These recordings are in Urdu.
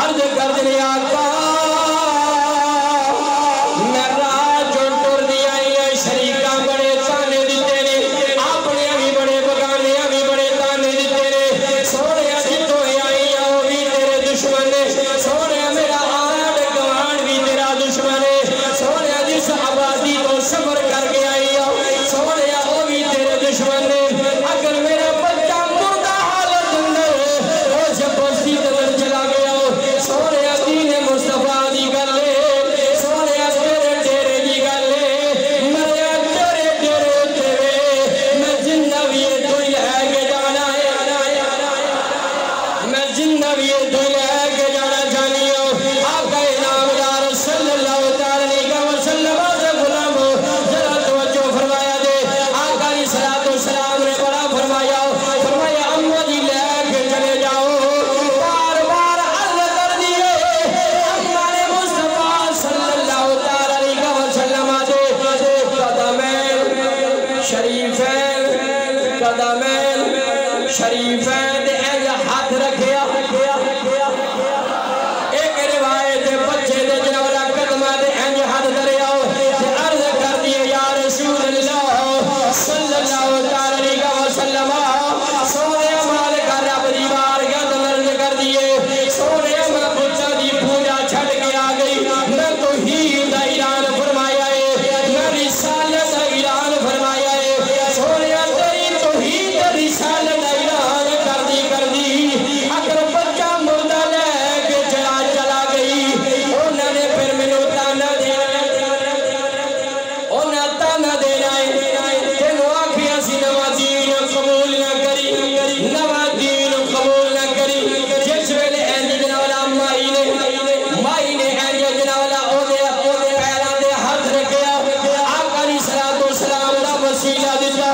عرض کر دے آقا میں راہ جو ٹر دی آئی ہے شریکہ بڑے تانے دیتے نے اپنے بھی بڑے بگانے بھی بڑے تانے دیتے نے سونے جتوں آئی ہے وہ بھی تیرے دشمن نے سونے میرا آڑ گوان بھی تیرا دشمن ہے سونے جس آبادی تو سفر کر کے آئی ہے سونے وہ بھی تیرے دشمن نے اگر میرا بچہ مردہ حالت اندر وہ جب بستی تدر چلا گیا سونے دین مصطفیٰ دی کر لے سونے تیرے تیرے دی کر لے مریا تیرے تیرے تیرے میں زندہ بھی تو لے کے جانا ہے میں زندہ بھی تو لے کے جانا چاہنی ہوں آقا نامدار صلی اللہ علیہ وسلم سے غلام ہو ذرا توجہ فرمایا دے آقا علیہ السلام نے بڑا فرمایا فرمایا اماں جی لے کے چلے جاؤ بار بار عرض کر دیے اماں نے مصطفیٰ صلی اللہ علیہ وسلم دے قدمین شریفین قدمین شریفین دے ہاتھ رکھیا ایک روایت بچے دے جنورہ قدمہ دے ہاتھ دریاؤ عرض کر دیے یا رسول اللہ صلی اللہ علیہ وسلم سونے عمال کا رب دی بارگاہ دلرز کر دیے سونے عمال بچہ دی پوجا چھڑ کے آ گئی میں توحید دا اعلان فرمایا ہے میں رسالت دا اعلان فرمایا ہے سونے تیری توحید رسالت دا اعلان کر دی اگر بچہ مردہ لے کے چلا گئی انہوں نے پھر میں تانا دینا ہے تینوں آنکھیں سی نوا دین قبول نہ کری نوا دین قبول نہ کری جس ویلے اینجے جنوالا مائی نے اینجے جنوالا اودے پیران دے ہاتھ رکھیا آقا علیہ السلام دا وسیلہ دیتا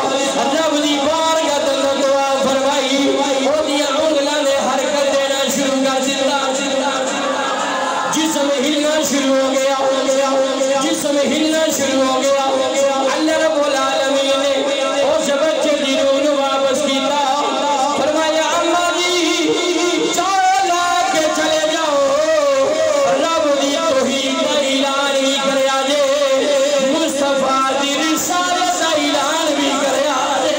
رب دی بارگاہ تندر دعا فرمائی اودیاں انگلاں نے حرکت دینا شروع کر دیتا جسم ہلنا شروع ہو گیا جسم ہلنا شروع ہو گیا اللہ رب العالمین نے اس بچے دی روح نو واپس کیتا فرمایا اماں جی چلا کے چلے جاؤ رب دی توحید دا اعلان بھی کریا جے مصطفیٰ دی رسالت دا اعلان بھی کریا جے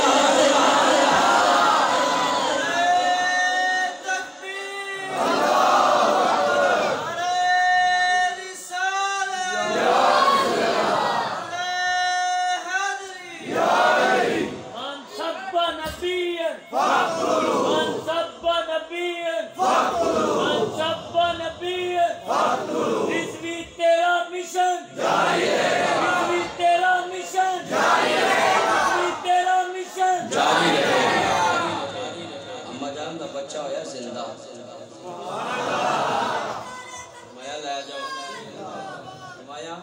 اماں جان دا بچہ ہویا زندہ فرمایا لے جاؤ فرمایا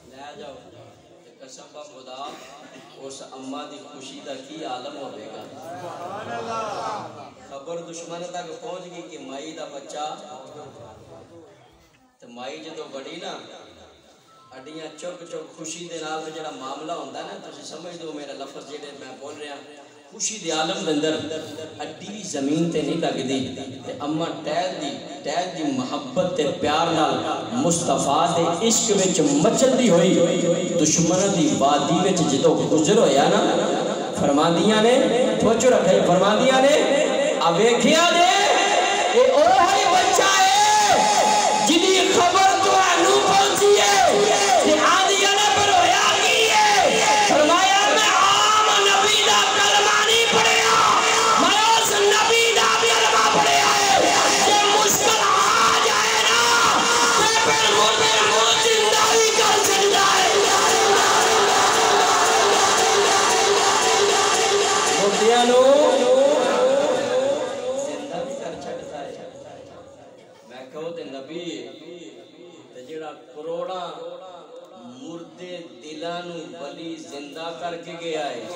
لے جاؤ قسم با خدا اس اماں دی خوشی دا کی عالم ہوئے گا خبر دشمن تک پہنچ گئی کہ مائی دا بچہ تو مائی جدو بڑی نا اڈیاں چک چک خوشی دے نال جڑا معاملہ ہوندا نا تسی سمجھ دو میرا لفظ جڑے میں بول رہا خوشی دے عالم دے اندر اڈی بھی زمین تے نہیں لگ دی تے اماں ٹہل دی محبت تے پیار نال مصطفیٰ دے عشق وچ مچلدی ہوئی دشمن دی وادی وچ جدو گزر ہویا نا فرماندیاں نے توجہ رکھے فرماندیاں نے اب ویکھیا جے اے اوہی بچہ ہے جدی خبر تو انو پہنچی ہے کہ آدھیا نے پر ہویا کی ہے فرمایا میں عام نبی دا کلمہ نہیں پڑھیا میں اس نبی دا کلمہ پڑھیا ہے کہ مشکل آ جائے نا کہ پھر مجھے زندہ بھی کر سکتا ہے مردیانو زندہ بھی کر سکتا ہے میں کہو تے نبی جڑا کروڑا مردے دلانو بلی زندہ کر کے گیا ہے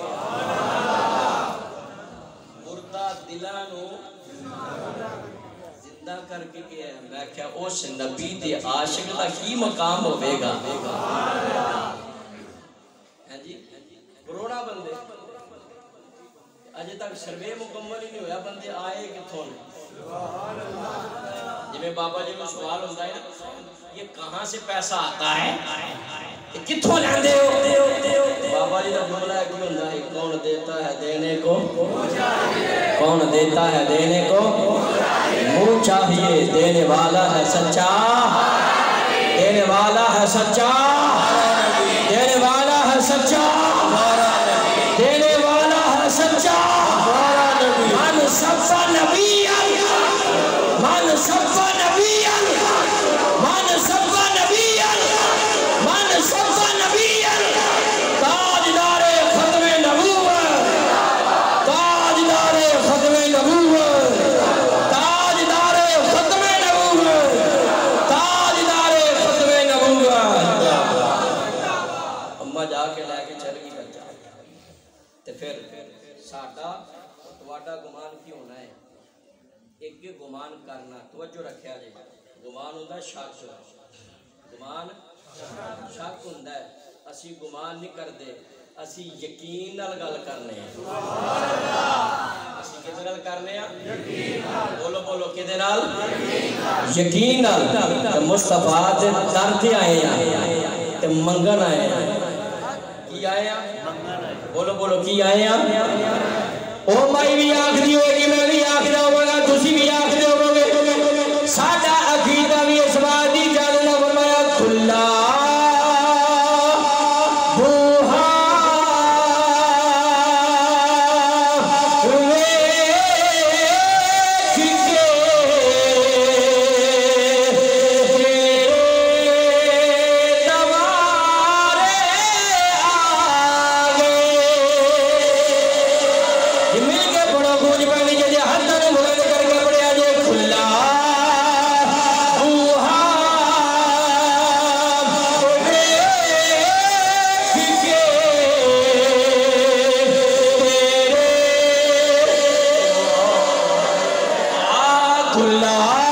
مردہ دلانو زندہ کر کے گیا ہے میں کیا اس نبی دے عاشق دا کی مقام ہوئے گا کروڑا بندے اجے تک سروے مکمل ہی نہیں ہویا بندے آئے کتھوں جی بابا جی میں سوال ہوتا ہے نا یہ کہاں سے پیسہ آتا ہے کتھوں لیندے ہو بابا جی کا جملہ کی ہوتا ہے کون دیتا ہے دینے کو کون دیتا ہے دینے کو منہ چاہیے دینے والا ہے سچا دینے والا ہے سچا دینے والا ہے سچا دینے والا ہے سچا من صفا نبیا من صفا نبیا من صفا نبیا من صفا نبیا تاجدار ختم نبوت تاجدار ختم نبوت تاجدار ختم نبوت تاجدار ختم نبوت اما جا کے لے کے چل گئی بچہ تے پھر ساڈا تواڈا گمان کی ہونا ہے ایک گمان کرنا توجہ رکھیا جائے گمان ہوتا ہے شک گمان شک ہوتا ہے اسی گمان نہیں کرتے اسی یقین نال گل کرنے ہیں اسی کدے نال کرنے ہیں بولو بولو کدے نال یقین نال مصطفیٰ دے در تے آئے ہیں تے منگن آئے ہیں کی آئے ہیں بولو بولو کی آئے ہیں او مائی بھی آخری ہوئے گی میں بھی آخری ہوگا گا تسی بھی آخری ہوگا گے ساڈا عقیدہ بھی اس بات دی جاننا فرمایا کھلا اللہ